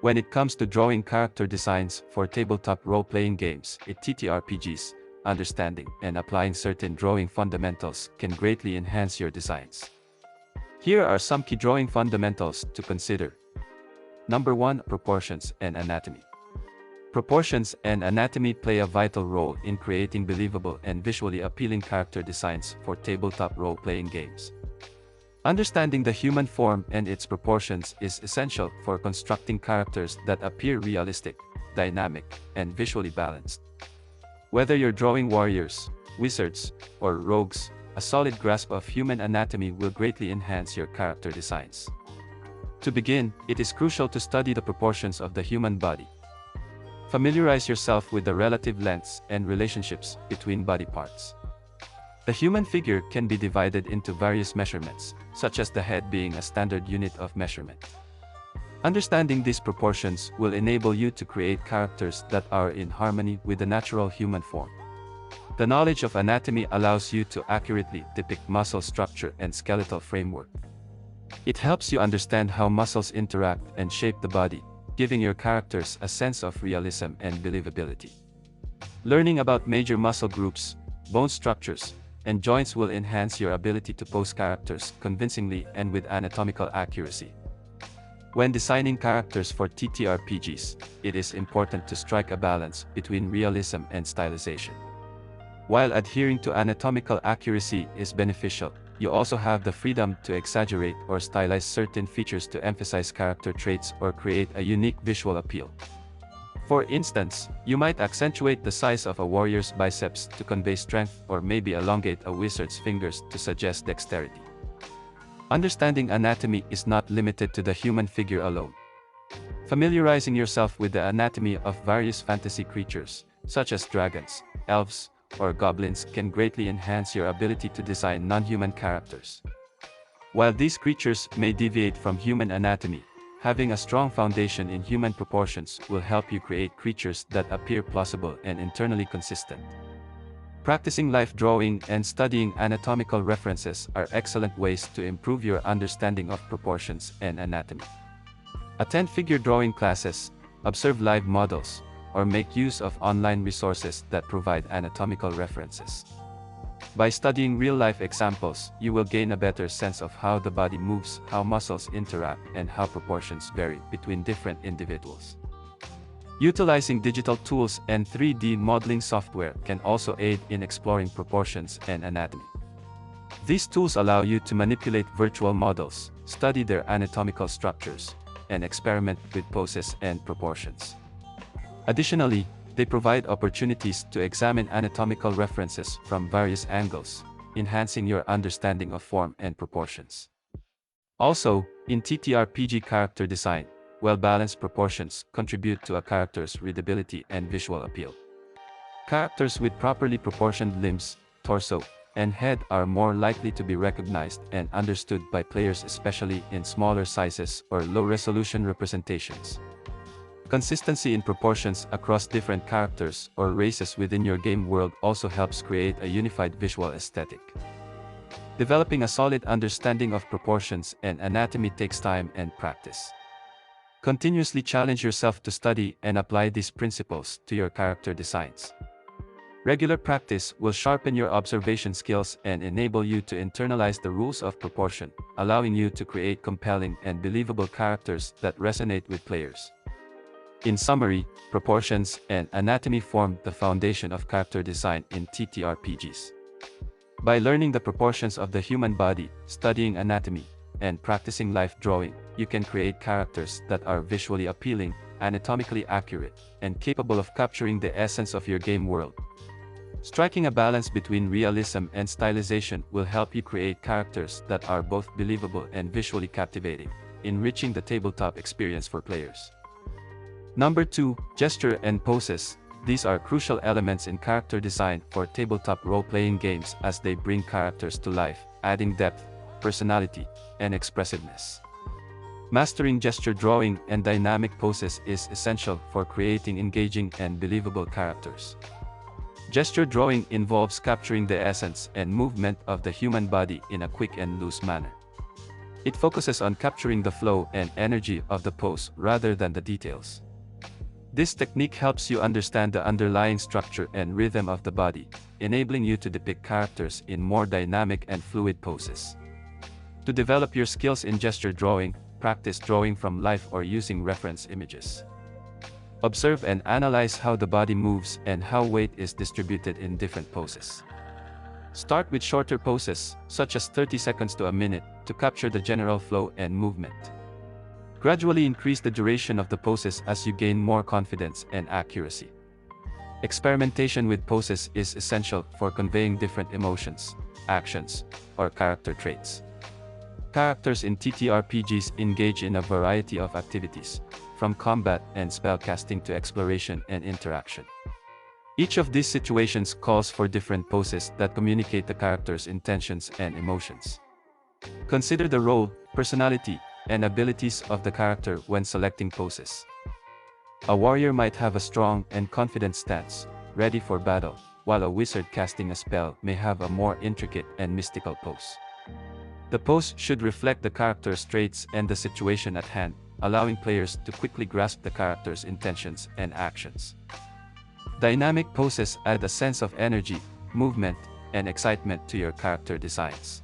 When it comes to drawing character designs for tabletop role-playing games, TTRPGs, understanding and applying certain drawing fundamentals can greatly enhance your designs. Here are some key drawing fundamentals to consider. Number 1. Proportions and anatomy. Proportions and anatomy play a vital role in creating believable and visually appealing character designs for tabletop role-playing games. Understanding the human form and its proportions is essential for constructing characters that appear realistic, dynamic, and visually balanced. Whether you're drawing warriors, wizards, or rogues, a solid grasp of human anatomy will greatly enhance your character designs. To begin, it is crucial to study the proportions of the human body. Familiarize yourself with the relative lengths and relationships between body parts. The human figure can be divided into various measurements, such as the head being a standard unit of measurement. Understanding these proportions will enable you to create characters that are in harmony with the natural human form. The knowledge of anatomy allows you to accurately depict muscle structure and skeletal framework. It helps you understand how muscles interact and shape the body, giving your characters a sense of realism and believability. Learning about major muscle groups, bone structures, and joints will enhance your ability to pose characters convincingly and with anatomical accuracy. When designing characters for TTRPGs, it is important to strike a balance between realism and stylization. While adhering to anatomical accuracy is beneficial, you also have the freedom to exaggerate or stylize certain features to emphasize character traits or create a unique visual appeal. For instance, you might accentuate the size of a warrior's biceps to convey strength or maybe elongate a wizard's fingers to suggest dexterity. Understanding anatomy is not limited to the human figure alone. Familiarizing yourself with the anatomy of various fantasy creatures, such as dragons, elves, or goblins can greatly enhance your ability to design non-human characters. While these creatures may deviate from human anatomy, having a strong foundation in human proportions will help you create creatures that appear plausible and internally consistent. Practicing life drawing and studying anatomical references are excellent ways to improve your understanding of proportions and anatomy. Attend figure drawing classes, observe live models, or make use of online resources that provide anatomical references. By studying real-life examples, you will gain a better sense of how the body moves, how muscles interact, and how proportions vary between different individuals. Utilizing digital tools and 3D modeling software can also aid in exploring proportions and anatomy. These tools allow you to manipulate virtual models, study their anatomical structures, and experiment with poses and proportions. Additionally, they provide opportunities to examine anatomical references from various angles, enhancing your understanding of form and proportions. Also, in TTRPG character design, well-balanced proportions contribute to a character's readability and visual appeal. Characters with properly proportioned limbs, torso, and head are more likely to be recognized and understood by players, especially in smaller sizes or low-resolution representations. Consistency in proportions across different characters or races within your game world also helps create a unified visual aesthetic. Developing a solid understanding of proportions and anatomy takes time and practice. Continuously challenge yourself to study and apply these principles to your character designs. Regular practice will sharpen your observation skills and enable you to internalize the rules of proportion, allowing you to create compelling and believable characters that resonate with players. In summary, proportions and anatomy form the foundation of character design in TTRPGs. By learning the proportions of the human body, studying anatomy, and practicing life drawing, you can create characters that are visually appealing, anatomically accurate, and capable of capturing the essence of your game world. Striking a balance between realism and stylization will help you create characters that are both believable and visually captivating, enriching the tabletop experience for players. Number 2. Gesture and poses. These are crucial elements in character design for tabletop role-playing games as they bring characters to life, adding depth, personality, and expressiveness. Mastering gesture drawing and dynamic poses is essential for creating engaging and believable characters. Gesture drawing involves capturing the essence and movement of the human body in a quick and loose manner. It focuses on capturing the flow and energy of the pose rather than the details. This technique helps you understand the underlying structure and rhythm of the body, enabling you to depict characters in more dynamic and fluid poses. To develop your skills in gesture drawing, practice drawing from life or using reference images. Observe and analyze how the body moves and how weight is distributed in different poses. Start with shorter poses, such as 30 seconds to a minute, to capture the general flow and movement. Gradually increase the duration of the poses as you gain more confidence and accuracy. Experimentation with poses is essential for conveying different emotions, actions, or character traits. Characters in TTRPGs engage in a variety of activities, from combat and spellcasting to exploration and interaction. Each of these situations calls for different poses that communicate the character's intentions and emotions. Consider the role, personality, and abilities of the character when selecting poses. A warrior might have a strong and confident stance, ready for battle, while a wizard casting a spell may have a more intricate and mystical pose. The pose should reflect the character's traits and the situation at hand, allowing players to quickly grasp the character's intentions and actions. Dynamic poses add a sense of energy, movement, and excitement to your character designs.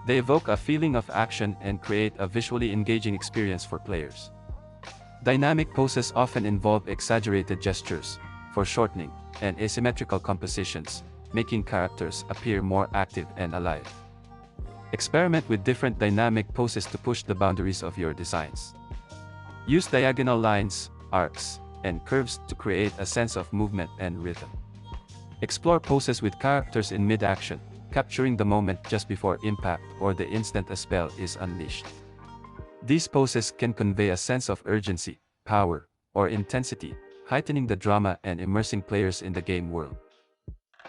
They evoke a feeling of action and create a visually engaging experience for players. Dynamic poses often involve exaggerated gestures, foreshortening, and asymmetrical compositions, making characters appear more active and alive. Experiment with different dynamic poses to push the boundaries of your designs. Use diagonal lines, arcs, and curves to create a sense of movement and rhythm. Explore poses with characters in mid-action, capturing the moment just before impact or the instant a spell is unleashed. These poses can convey a sense of urgency, power, or intensity, heightening the drama and immersing players in the game world.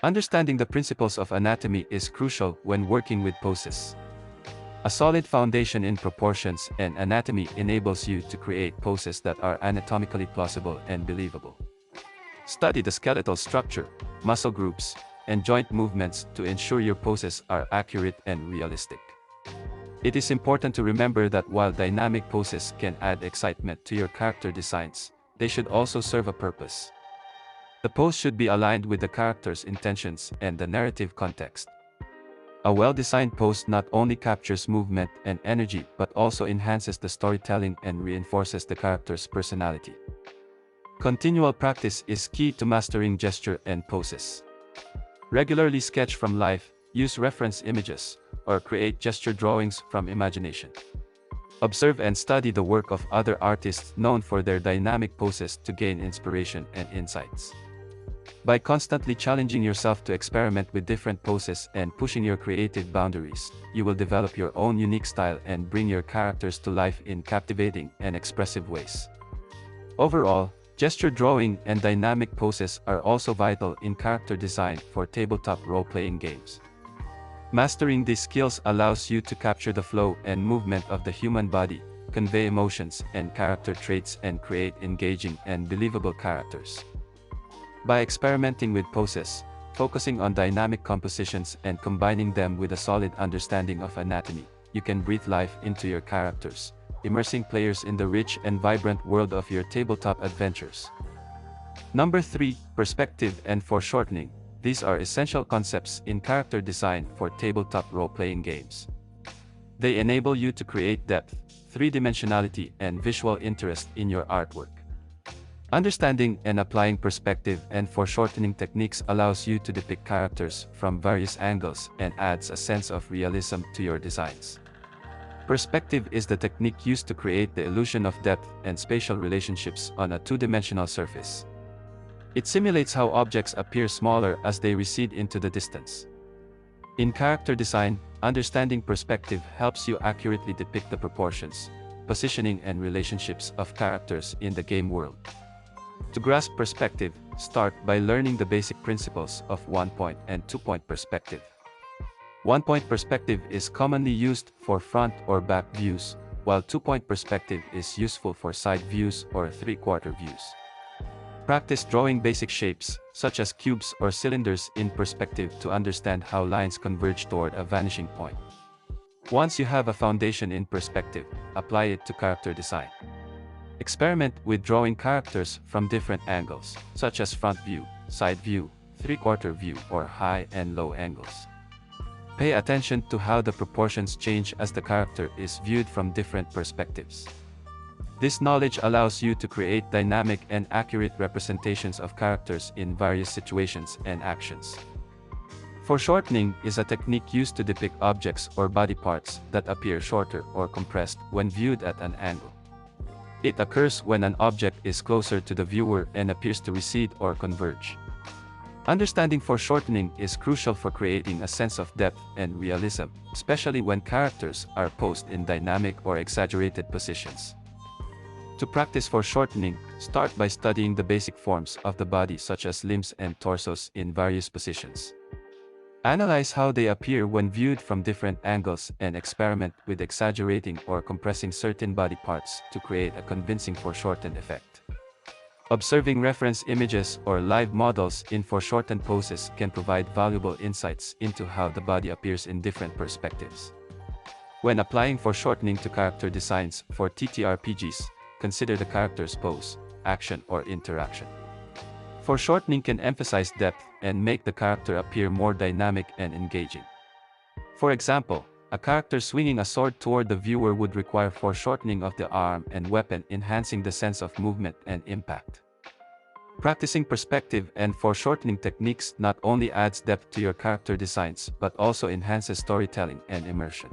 Understanding the principles of anatomy is crucial when working with poses. A solid foundation in proportions and anatomy enables you to create poses that are anatomically plausible and believable. Study the skeletal structure, muscle groups, and joint movements to ensure your poses are accurate and realistic. It is important to remember that while dynamic poses can add excitement to your character designs, they should also serve a purpose. The pose should be aligned with the character's intentions and the narrative context. A well-designed pose not only captures movement and energy but also enhances the storytelling and reinforces the character's personality. Continual practice is key to mastering gesture and poses. Regularly sketch from life, use reference images, or create gesture drawings from imagination. Observe and study the work of other artists known for their dynamic poses to gain inspiration and insights. By constantly challenging yourself to experiment with different poses and pushing your creative boundaries, you will develop your own unique style and bring your characters to life in captivating and expressive ways. Overall, gesture drawing and dynamic poses are also vital in character design for tabletop role-playing games. Mastering these skills allows you to capture the flow and movement of the human body, convey emotions and character traits, and create engaging and believable characters. By experimenting with poses, focusing on dynamic compositions and combining them with a solid understanding of anatomy, you can breathe life into your characters, immersing players in the rich and vibrant world of your tabletop adventures. Number 3. Perspective and foreshortening. These are essential concepts in character design for tabletop role-playing games. They enable you to create depth, three-dimensionality, and visual interest in your artwork. Understanding and applying perspective and foreshortening techniques allows you to depict characters from various angles and adds a sense of realism to your designs. Perspective is the technique used to create the illusion of depth and spatial relationships on a two-dimensional surface. It simulates how objects appear smaller as they recede into the distance. In character design, understanding perspective helps you accurately depict the proportions, positioning, and relationships of characters in the game world. To grasp perspective, start by learning the basic principles of one-point and two-point perspective. One-point perspective is commonly used for front or back views, while two-point perspective is useful for side views or three-quarter views. Practice drawing basic shapes, such as cubes or cylinders, in perspective to understand how lines converge toward a vanishing point. Once you have a foundation in perspective, apply it to character design. Experiment with drawing characters from different angles, such as front view, side view, three-quarter view, or high and low angles. Pay attention to how the proportions change as the character is viewed from different perspectives. This knowledge allows you to create dynamic and accurate representations of characters in various situations and actions. Foreshortening is a technique used to depict objects or body parts that appear shorter or compressed when viewed at an angle. It occurs when an object is closer to the viewer and appears to recede or converge. Understanding foreshortening is crucial for creating a sense of depth and realism, especially when characters are posed in dynamic or exaggerated positions. To practice foreshortening, start by studying the basic forms of the body such as limbs and torsos in various positions. Analyze how they appear when viewed from different angles and experiment with exaggerating or compressing certain body parts to create a convincing foreshortened effect. Observing reference images or live models in foreshortened poses can provide valuable insights into how the body appears in different perspectives. When applying foreshortening to character designs for TTRPGs, consider the character's pose, action, or interaction. Foreshortening can emphasize depth and make the character appear more dynamic and engaging. For example, a character swinging a sword toward the viewer would require foreshortening of the arm and weapon, enhancing the sense of movement and impact. Practicing perspective and foreshortening techniques not only adds depth to your character designs but also enhances storytelling and immersion.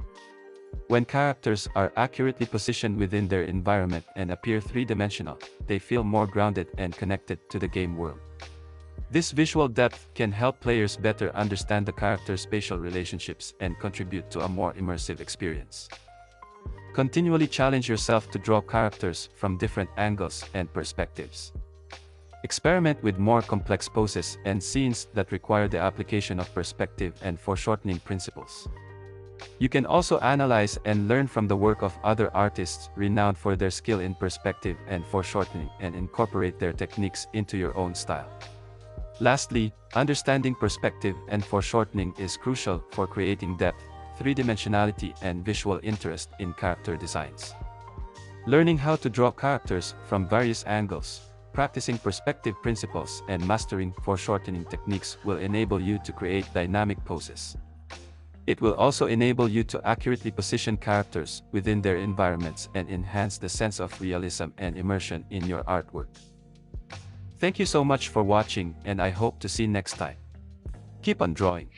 When characters are accurately positioned within their environment and appear three-dimensional, they feel more grounded and connected to the game world. This visual depth can help players better understand the character's spatial relationships and contribute to a more immersive experience. Continually challenge yourself to draw characters from different angles and perspectives. Experiment with more complex poses and scenes that require the application of perspective and foreshortening principles. You can also analyze and learn from the work of other artists renowned for their skill in perspective and foreshortening and incorporate their techniques into your own style. Lastly, understanding perspective and foreshortening is crucial for creating depth, three-dimensionality, and visual interest in character designs. Learning how to draw characters from various angles, practicing perspective principles, and mastering foreshortening techniques will enable you to create dynamic poses. It will also enable you to accurately position characters within their environments and enhance the sense of realism and immersion in your artwork. Thank you so much for watching, and I hope to see you next time. Keep on drawing.